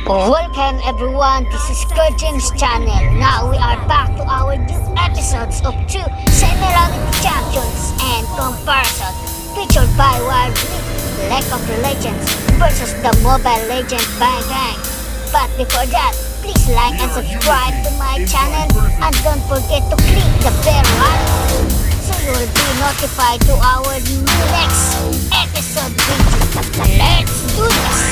Welcome everyone, this is Kerjims channel. Now we are back to our new episodes of two semi-reality champions and comparison featured by Wild Rift, League of Legends versus the Mobile Legend Bang Bang. But before that, please like and subscribe to my channel and don't forget to click the bell icon so you will be notified to our next episode video. Let's do this!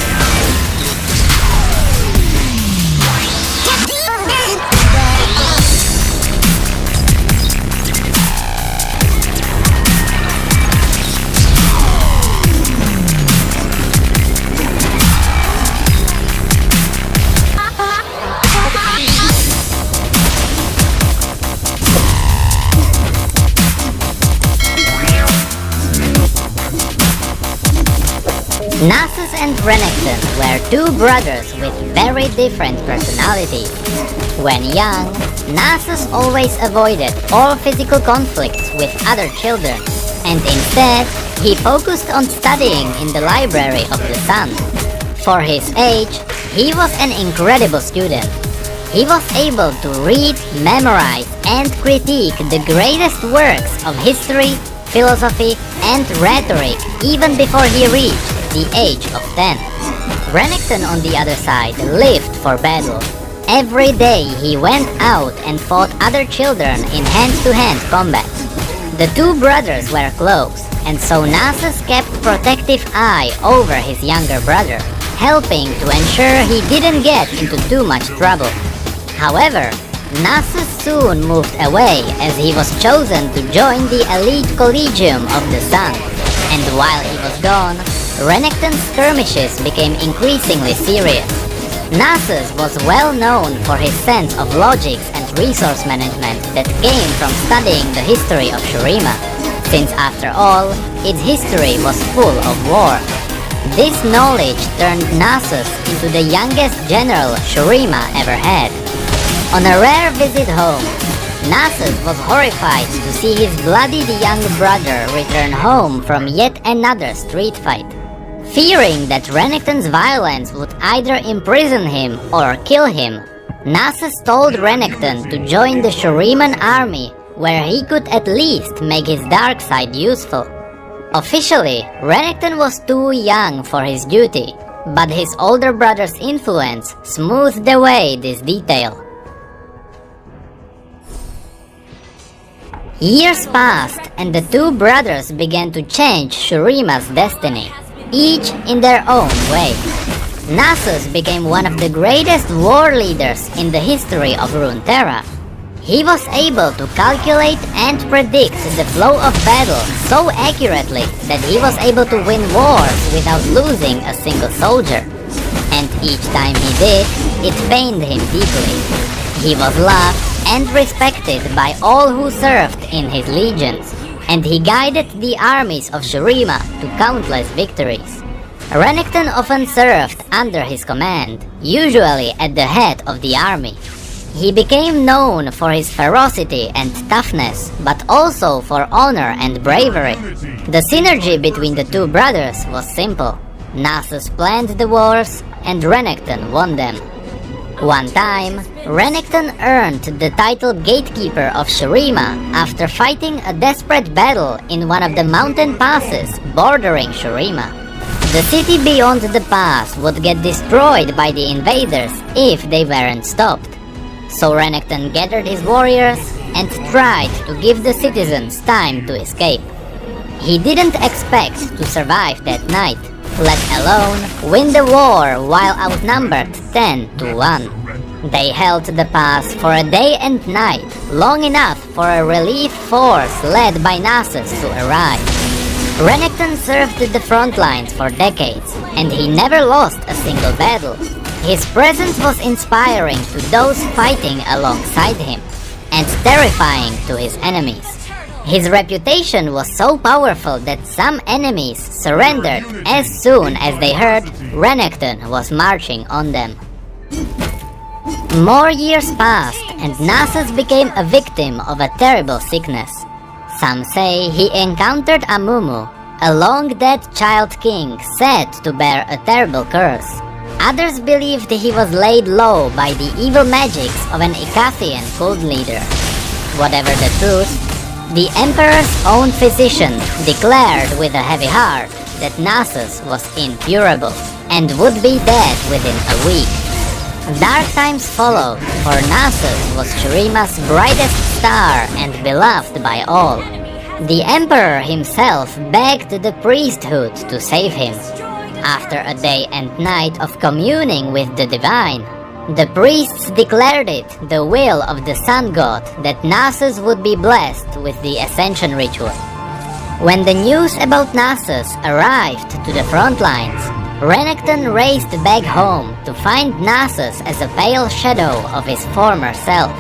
Nasus and Renekton were two brothers with very different personalities. When young, Nasus always avoided all physical conflicts with other children, and instead, he focused on studying in the library of the sun. For his age, he was an incredible student. He was able to read, memorize, and critique the greatest works of history, philosophy, and rhetoric even before he reached the age of 10. Renekton, on the other side, lived for battle. Every day he went out and fought other children in hand-to-hand combat. The two brothers were close, and so Nasus kept protective eye over his younger brother, helping to ensure he didn't get into too much trouble. However, Nasus soon moved away as he was chosen to join the elite Collegium of the Sun, and while he was gone, Renekton's skirmishes became increasingly serious. Nasus was well known for his sense of logic and resource management that came from studying the history of Shurima, since after all, its history was full of war. This knowledge turned Nasus into the youngest general Shurima ever had. On a rare visit home, Nasus was horrified to see his bloodied young brother return home from yet another street fight. Fearing that Renekton's violence would either imprison him or kill him, Nasus told Renekton to join the Shuriman army, where he could at least make his dark side useful. Officially, Renekton was too young for his duty, but his older brother's influence smoothed away this detail. Years passed, and the two brothers began to change Shurima's destiny, each in their own way. Nasus became one of the greatest war leaders in the history of Runeterra. He was able to calculate and predict the flow of battle so accurately that he was able to win wars without losing a single soldier. And each time he did, it pained him deeply. He was loved and respected by all who served in his legions, and he guided the armies of Shurima to countless victories. Renekton often served under his command, usually at the head of the army. He became known for his ferocity and toughness, but also for honor and bravery. The synergy between the two brothers was simple. Nasus planned the wars, and Renekton won them. One time, Renekton earned the title Gatekeeper of Shurima after fighting a desperate battle in one of the mountain passes bordering Shurima. The city beyond the pass would get destroyed by the invaders if they weren't stopped. So Renekton gathered his warriors and tried to give the citizens time to escape. He didn't expect to survive that night, let alone win the war while outnumbered 10-1. They held the pass for a day and night, long enough for a relief force led by Nasus to arrive. Renekton served the front lines for decades, and he never lost a single battle. His presence was inspiring to those fighting alongside him, and terrifying to his enemies. His reputation was so powerful that some enemies surrendered as soon as they heard Renekton was marching on them. More years passed, and Nasus became a victim of a terrible sickness. Some say he encountered Amumu, a long-dead child king said to bear a terrible curse. Others believed he was laid low by the evil magics of an Icathian cult leader. Whatever the truth, the Emperor's own physician declared with a heavy heart that Nasus was incurable and would be dead within a week. Dark times followed, for Nasus was Shurima's brightest star and beloved by all. The Emperor himself begged the priesthood to save him. After a day and night of communing with the divine, the priests declared it the will of the sun god that Nasus would be blessed with the ascension ritual. When the news about Nasus arrived to the front lines, Renekton raced back home to find Nasus as a pale shadow of his former self.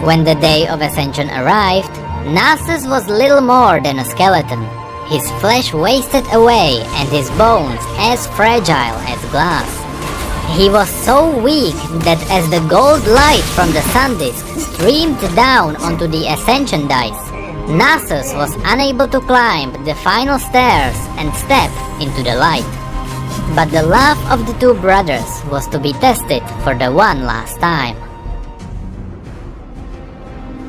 When the day of ascension arrived, Nasus was little more than a skeleton, his flesh wasted away and his bones as fragile as glass. He was so weak that as the gold light from the sun disk streamed down onto the ascension dice, Nasus was unable to climb the final stairs and step into the light. But the love of the two brothers was to be tested for the one last time.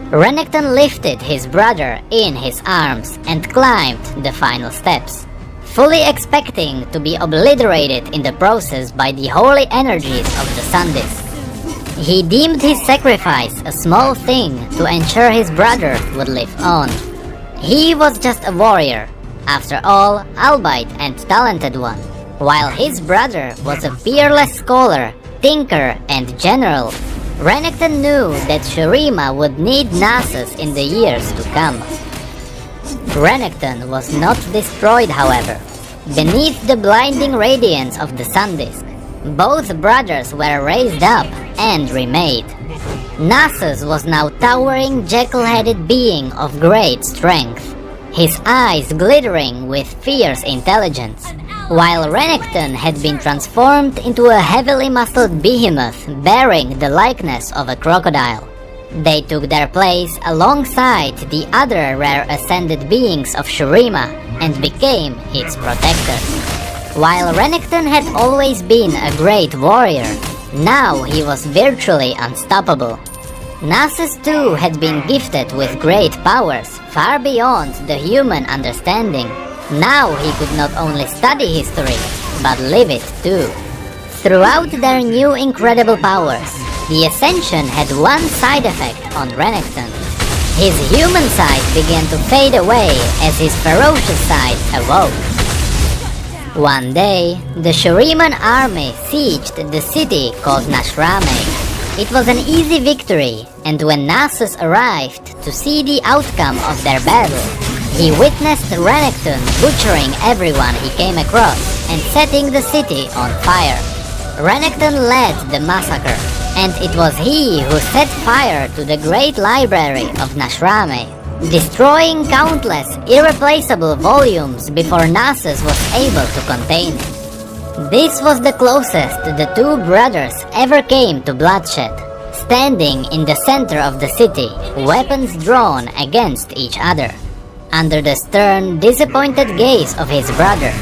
Renekton lifted his brother in his arms and climbed the final steps, fully expecting to be obliterated in the process by the holy energies of the sun disk. He deemed his sacrifice a small thing to ensure his brother would live on. He was just a warrior, after all, albeit and talented one, while his brother was a fearless scholar, thinker, and general. Renekton knew that Shurima would need Nasus in the years to come. Renekton was not destroyed, however. Beneath the blinding radiance of the sun disk, both brothers were raised up and remade. Nasus was now towering jackal-headed being of great strength, his eyes glittering with fierce intelligence, while Renekton had been transformed into a heavily muscled behemoth bearing the likeness of a crocodile. They took their place alongside the other rare ascended beings of Shurima and became its protectors. While Renekton had always been a great warrior, now he was virtually unstoppable. Nasus too had been gifted with great powers far beyond the human understanding. Now he could not only study history, but live it too. Throughout their new incredible powers, the Ascension had one side effect on Renekton. His human side began to fade away as his ferocious side awoke. One day, the Shuriman army sieged the city called Nashrame. It was an easy victory, and when Nasus arrived to see the outcome of their battle, he witnessed Renekton butchering everyone he came across and setting the city on fire. Renekton led the massacre, and it was he who set fire to the great library of Nashrame, destroying countless irreplaceable volumes before Nasus was able to contain it. This was the closest the two brothers ever came to bloodshed, standing in the center of the city, weapons drawn against each other. Under the stern, disappointed gaze of his brother,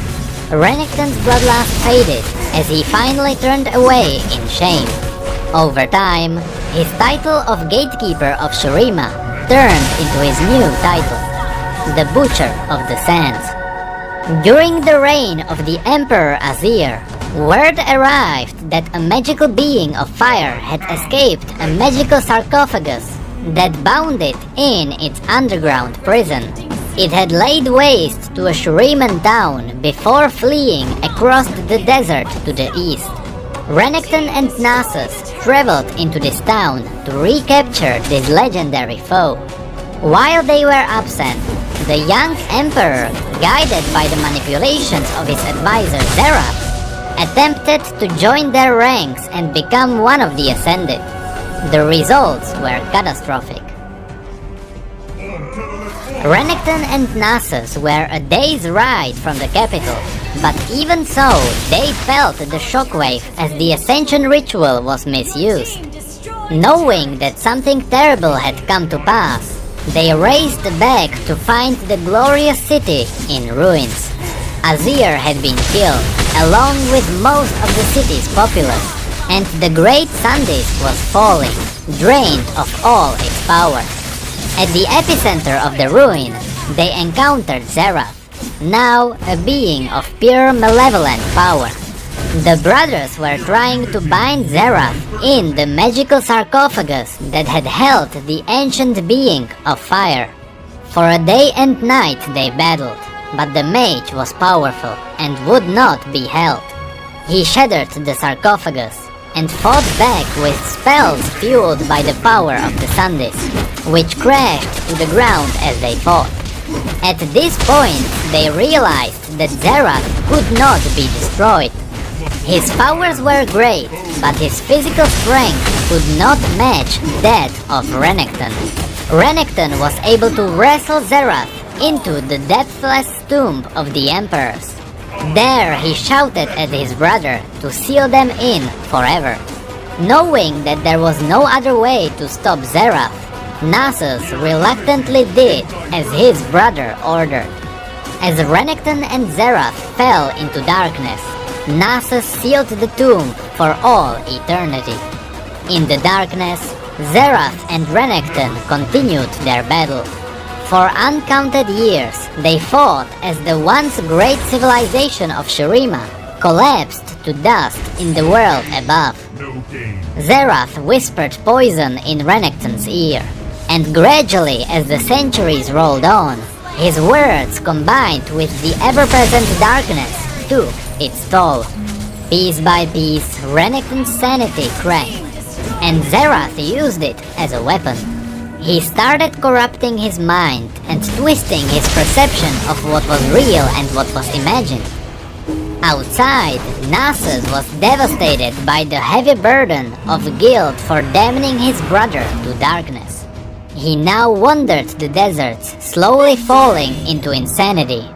Renekton's bloodlust faded as he finally turned away in shame. Over time, his title of Gatekeeper of Shurima turned into his new title, the Butcher of the Sands. During the reign of the Emperor Azir, word arrived that a magical being of fire had escaped a magical sarcophagus that bound it in its underground prison. It had laid waste to a Shuriman town before fleeing across the desert to the east. Renekton and Nasus traveled into this town to recapture this legendary foe. While they were absent, the young emperor, guided by the manipulations of his advisor Zeraf, attempted to join their ranks and become one of the Ascended. The results were catastrophic. Renekton and Nasus were a day's ride from the capital, but even so, they felt the shockwave as the Ascension ritual was misused. Knowing that something terrible had come to pass, they raced back to find the glorious city in ruins. Azir had been killed, along with most of the city's populace, and the great sun disk was falling, drained of all its power. At the epicenter of the ruin, they encountered Zerath, now a being of pure malevolent power. The brothers were trying to bind Zerath in the magical sarcophagus that had held the ancient being of fire. For a day and night they battled, but the mage was powerful and would not be held. He shattered the sarcophagus and fought back with spells fueled by the power of the sun disk, which crashed to the ground as they fought. At this point, they realized that Zerath could not be destroyed. His powers were great, but his physical strength could not match that of Renekton. Renekton was able to wrestle Zerath into the depthless tomb of the emperors. There he shouted at his brother to seal them in forever. Knowing that there was no other way to stop Zerath, Nasus reluctantly did as his brother ordered. As Renekton and Zerath fell into darkness, Nasus sealed the tomb for all eternity. In the darkness, Zerath and Renekton continued their battle. For uncounted years, they fought as the once great civilization of Shurima collapsed to dust in the world above. Zerath whispered poison in Renekton's ear, and gradually as the centuries rolled on, his words combined with the ever-present darkness took its toll. Piece by piece, Renekton's sanity cracked, and Zerath used it as a weapon. He started corrupting his mind and twisting his perception of what was real and what was imagined. Outside, Nasus was devastated by the heavy burden of guilt for damning his brother to darkness. He now wandered the deserts, slowly falling into insanity